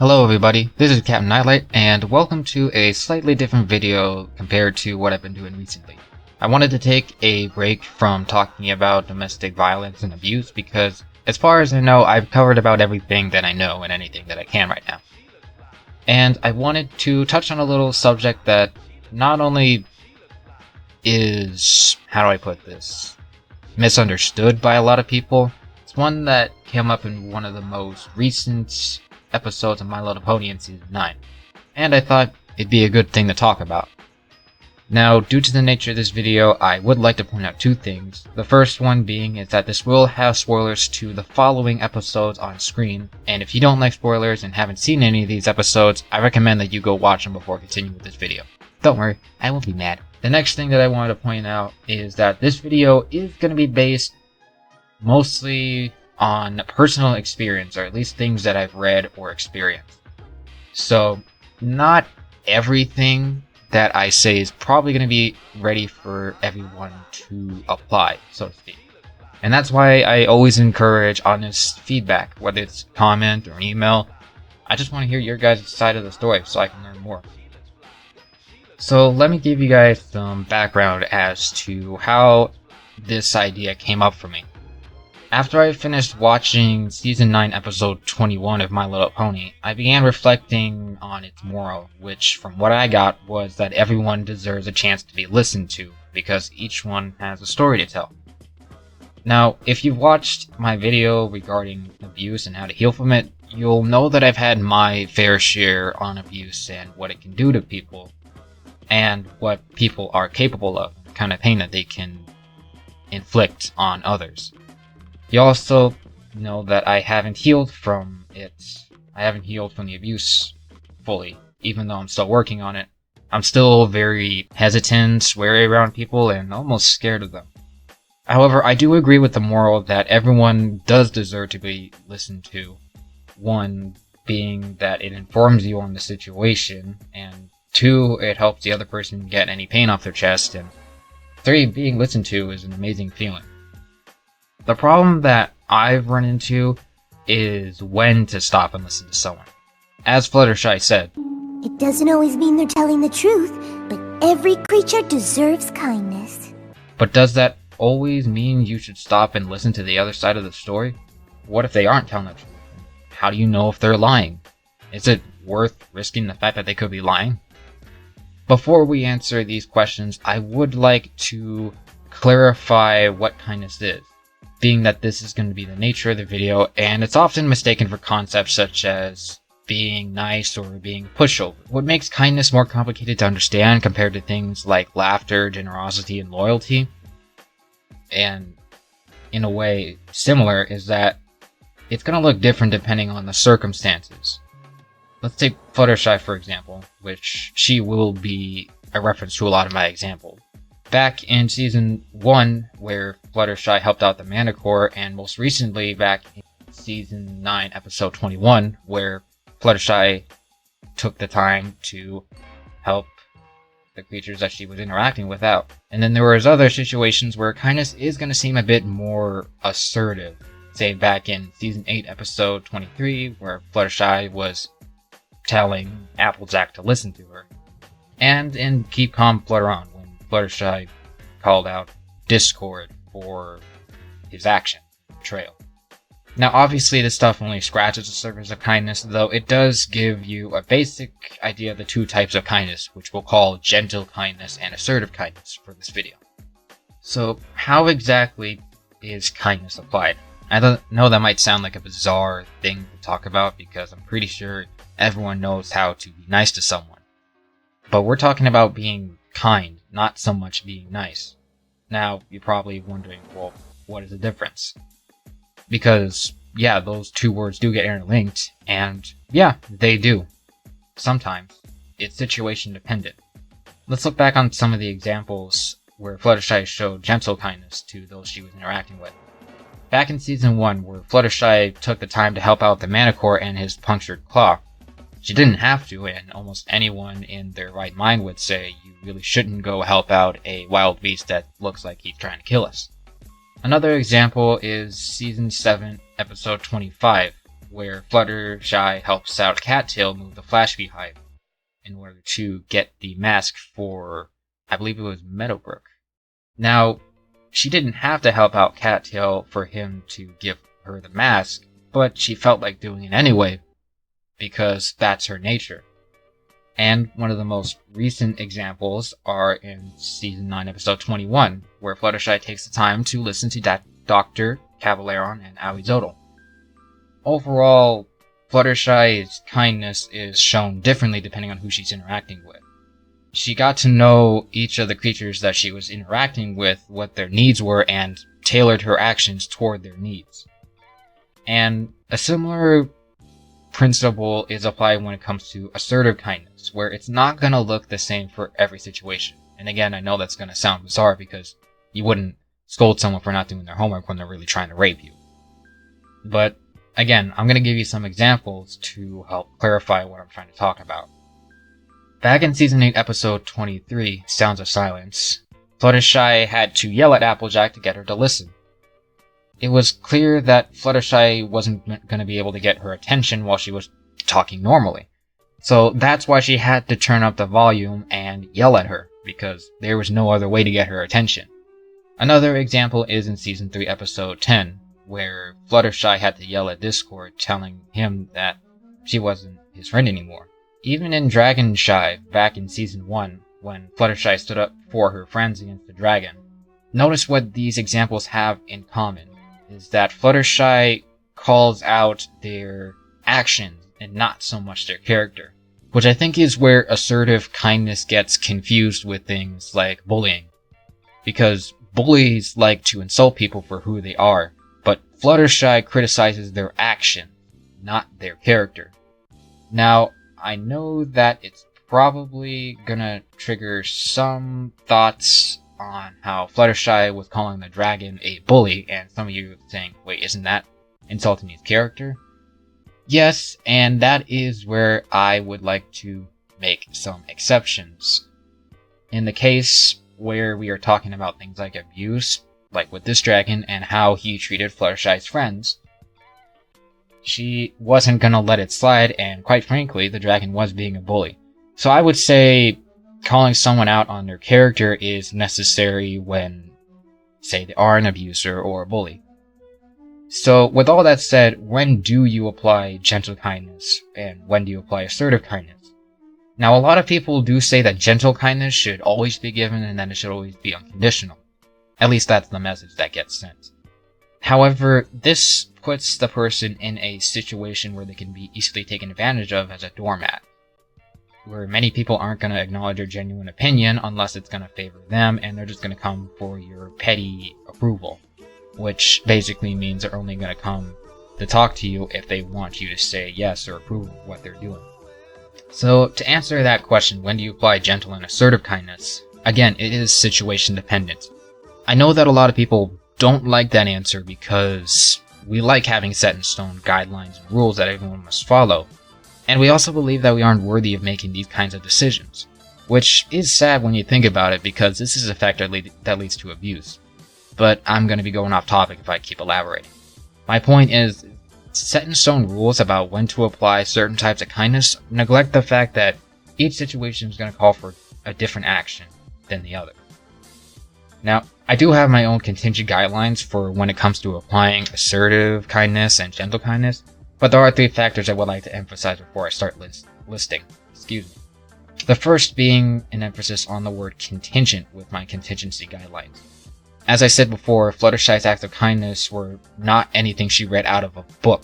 Hello everybody, this is Captain Nightlight, and welcome to a slightly different video compared to what I've been doing recently. I wanted to take a break from talking about domestic violence and abuse because, as far as I know, I've covered about everything that I know and anything that I can right now. And I wanted to touch on a little subject that not only is, how do I put this, misunderstood by a lot of people. It's one that came up in one of the most recent episodes of My Little Pony in Season 9, and I thought it'd be a good thing to talk about. Now, due to the nature of this video, I would like to point out two things. The first one being is that this will have spoilers to the following episodes on screen, and if you don't like spoilers and haven't seen any of these episodes, I recommend that you go watch them before continuing with this video. Don't worry, I won't be mad. The next thing that I wanted to point out is that this video is going to be based mostly on personal experience, or at least things that I've read or experienced. So, not everything that I say is probably going to be ready for everyone to apply, so to speak. And that's why I always encourage honest feedback, whether it's a comment or an email. I just want to hear your guys' side of the story so I can learn more. So let me give you guys some background as to how this idea came up for me. After I finished watching Season 9 Episode 21 of My Little Pony, I began reflecting on its moral, which from what I got was that everyone deserves a chance to be listened to, because each one has a story to tell. Now, if you've watched my video regarding abuse and how to heal from it, you'll know that I've had my fair share on abuse and what it can do to people, and what people are capable of, the kind of pain that they can inflict on others. You also know that I haven't healed from it. I haven't healed from the abuse fully, even though I'm still working on it. I'm still very hesitant, wary around people, and almost scared of them. However, I do agree with the moral that everyone does deserve to be listened to. One being that it informs you on the situation, and two, it helps the other person get any pain off their chest, and three, being listened to is an amazing feeling. The problem that I've run into is when to stop and listen to someone. As Fluttershy said, "It doesn't always mean they're telling the truth, but every creature deserves kindness." But does that always mean you should stop and listen to the other side of the story? What if they aren't telling the truth? How do you know if they're lying? Is it worth risking the fact that they could be lying? Before we answer these questions, I would like to clarify what kindness is, being that this is going to be the nature of the video, and it's often mistaken for concepts such as being nice or being a pushover. What makes kindness more complicated to understand compared to things like laughter, generosity, and loyalty, and in a way similar, is that it's going to look different depending on the circumstances. Let's take Fluttershy for example, which she will be a reference to a lot of my examples. Back in Season 1, where Fluttershy helped out the Manticore, and most recently back in Season 9, Episode 21, where Fluttershy took the time to help the creatures that she was interacting with out. And then there was other situations where kindness is going to seem a bit more assertive. Say back in Season 8, Episode 23, where Fluttershy was telling Applejack to listen to her. And in Keep Calm, Flutter On, Fluttershy called out Discord for his action, betrayal. Now obviously this stuff only scratches the surface of kindness, though it does give you a basic idea of the two types of kindness, which we'll call gentle kindness and assertive kindness for this video. So how exactly is kindness applied? I know that might sound like a bizarre thing to talk about because I'm pretty sure everyone knows how to be nice to someone. But we're talking about being kind, not so much being nice. Now, you're probably wondering, well, what is the difference? Because, yeah, those two words do get interlinked, and yeah, they do. Sometimes. It's situation dependent. Let's look back on some of the examples where Fluttershy showed gentle kindness to those she was interacting with. Back in Season 1, where Fluttershy took the time to help out the Manticore and his punctured claw. She didn't have to, and almost anyone in their right mind would say you really shouldn't go help out a wild beast that looks like he's trying to kill us. Another example is Season 7, Episode 25, where Fluttershy helps out Cattail move the Flash Beehive in order to get the mask for, I believe it was Meadowbrook. Now, she didn't have to help out Cattail for him to give her the mask, but she felt like doing it anyway, because that's her nature. And one of the most recent examples are in Season 9, Episode 21, where Fluttershy takes the time to listen to Dr. Cavaleron and Aoizotl. Overall, Fluttershy's kindness is shown differently depending on who she's interacting with. She got to know each of the creatures that she was interacting with, what their needs were, and tailored her actions toward their needs. And a similar principle is applied when it comes to assertive kindness, where it's not going to look the same for every situation. And again, I know that's going to sound bizarre because you wouldn't scold someone for not doing their homework when they're really trying to rape you. But again, I'm going to give you some examples to help clarify what I'm trying to talk about. Back in Season 8, Episode 23, Sounds of Silence, Fluttershy had to yell at Applejack to get her to listen. It was clear that Fluttershy wasn't going to be able to get her attention while she was talking normally. So that's why she had to turn up the volume and yell at her, because there was no other way to get her attention. Another example is in Season 3, Episode 10, where Fluttershy had to yell at Discord telling him that she wasn't his friend anymore. Even in Dragonshy, back in Season 1, when Fluttershy stood up for her friends against the dragon, notice what these examples have in common, is that Fluttershy calls out their actions and not so much their character, which I think is where assertive kindness gets confused with things like bullying. Because bullies like to insult people for who they are, but Fluttershy criticizes their action, not their character. Now, I know that it's probably gonna trigger some thoughts on how Fluttershy was calling the dragon a bully, and some of you saying, wait, isn't that insulting his character? Yes, and that is where I would like to make some exceptions. In the case where we are talking about things like abuse, like with this dragon and how he treated Fluttershy's friends, she wasn't gonna let it slide, and quite frankly, the dragon was being a bully. So I would say calling someone out on their character is necessary when, say, they are an abuser or a bully. So with all that said, when do you apply gentle kindness, and when do you apply assertive kindness? Now, a lot of people do say that gentle kindness should always be given and that it should always be unconditional. At least that's the message that gets sent. However, this puts the person in a situation where they can be easily taken advantage of as a doormat, where many people aren't going to acknowledge your genuine opinion unless it's going to favor them, and they're just going to come for your petty approval, which basically means they're only going to come to talk to you if they want you to say yes or approve of what they're doing. So, to answer that question, when do you apply gentle and assertive kindness? Again, it is situation dependent. I know that a lot of people don't like that answer because we like having set in stone guidelines and rules that everyone must follow. And we also believe that we aren't worthy of making these kinds of decisions, which is sad when you think about it because this is a factor that leads to abuse. But I'm going to be going off topic if I keep elaborating. My point is, set in stone rules about when to apply certain types of kindness neglect the fact that each situation is going to call for a different action than the other. Now, I do have my own contingent guidelines for when it comes to applying assertive kindness and gentle kindness, but there are three factors I would like to emphasize before I start listing. The first being an emphasis on the word contingent with my contingency guidelines. As I said before, Fluttershy's acts of kindness were not anything she read out of a book.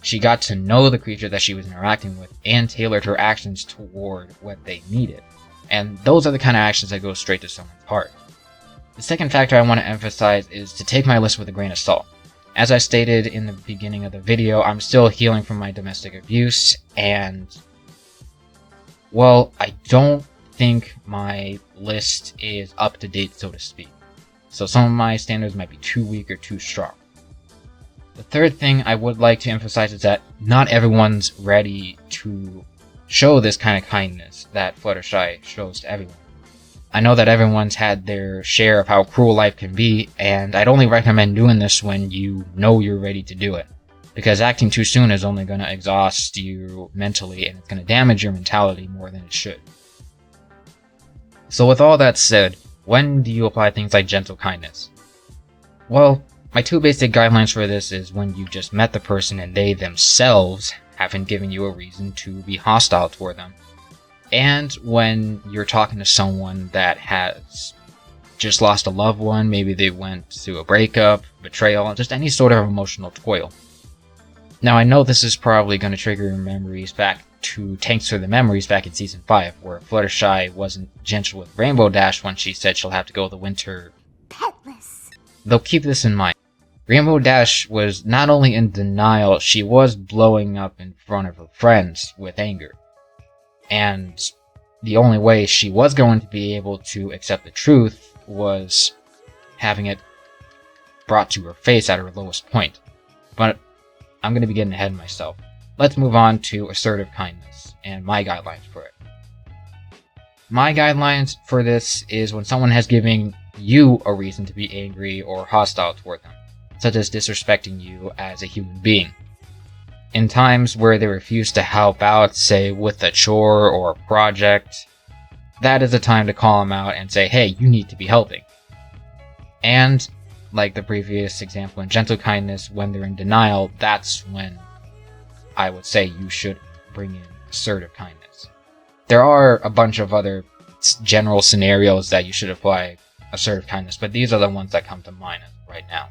She got to know the creature that she was interacting with and tailored her actions toward what they needed. And those are the kind of actions that go straight to someone's heart. The second factor I want to emphasize is to take my list with a grain of salt. As I stated in the beginning of the video, I'm still healing from my domestic abuse, and, well, I don't think my list is up to date, so to speak. So some of my standards might be too weak or too strong. The third thing I would like to emphasize is that not everyone's ready to show this kind of kindness that Fluttershy shows to everyone. I know that everyone's had their share of how cruel life can be, and I'd only recommend doing this when you know you're ready to do it. because acting too soon is only going to exhaust you mentally, and it's going to damage your mentality more than it should. So with all that said, when do you apply things like gentle kindness? Well, my two basic guidelines for this is when you just met the person and they themselves haven't given you a reason to be hostile toward them, and when you're talking to someone that has just lost a loved one, maybe they went through a breakup, betrayal, just any sort of emotional toil. Now I know this is probably going to trigger your memories back to Tanks for the Memories back in Season 5, where Fluttershy wasn't gentle with Rainbow Dash when she said she'll have to go the winter Petless. Though keep this in mind. Rainbow Dash was not only in denial, she was blowing up in front of her friends with anger. And the only way she was going to be able to accept the truth was having it brought to her face at her lowest point. But I'm going to be getting ahead of myself. Let's move on to assertive kindness and my guidelines for it. My guidelines for this is when someone has given you a reason to be angry or hostile toward them, such as disrespecting you as a human being. In times where they refuse to help out, say with a chore or a project, that is a time to call them out and say, hey, you need to be helping. And, like the previous example in gentle kindness, when they're in denial, that's when I would say you should bring in assertive kindness. There are a bunch of other general scenarios that you should apply assertive kindness, but these are the ones that come to mind right now.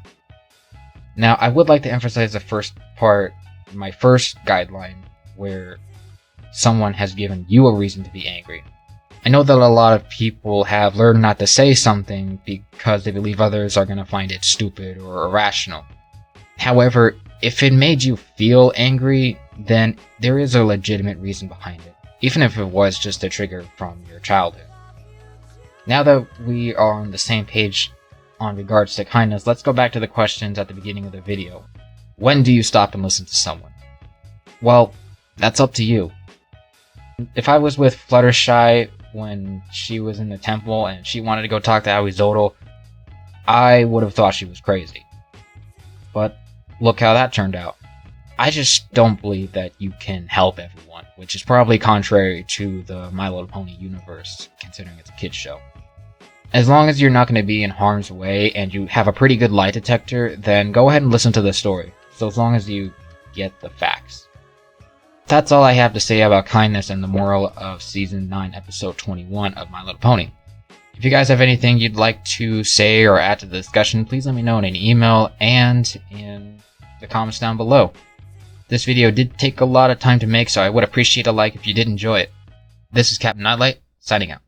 Now, I would like to emphasize the first part, my first guideline, where someone has given you a reason to be angry. I know that a lot of people have learned not to say something because they believe others are going to find it stupid or irrational. However, if it made you feel angry, then there is a legitimate reason behind it, even if it was just a trigger from your childhood. Now that we are on the same page on regards to kindness, let's go back to the questions at the beginning of the video. When do you stop and listen to someone? Well, that's up to you. If I was with Fluttershy when she was in the temple and she wanted to go talk to Aoizotl, I would have thought she was crazy. But look how that turned out. I just don't believe that you can help everyone, which is probably contrary to the My Little Pony universe, considering it's a kid's show. As long as you're not going to be in harm's way and you have a pretty good lie detector, then go ahead and listen to the story, so as long as you get the facts. That's all I have to say about kindness and the moral of Season 9, Episode 21 of My Little Pony. If you guys have anything you'd like to say or add to the discussion, please let me know in an email and in the comments down below. This video did take a lot of time to make, so I would appreciate a like if you did enjoy it. This is Captain Nightlight, signing out.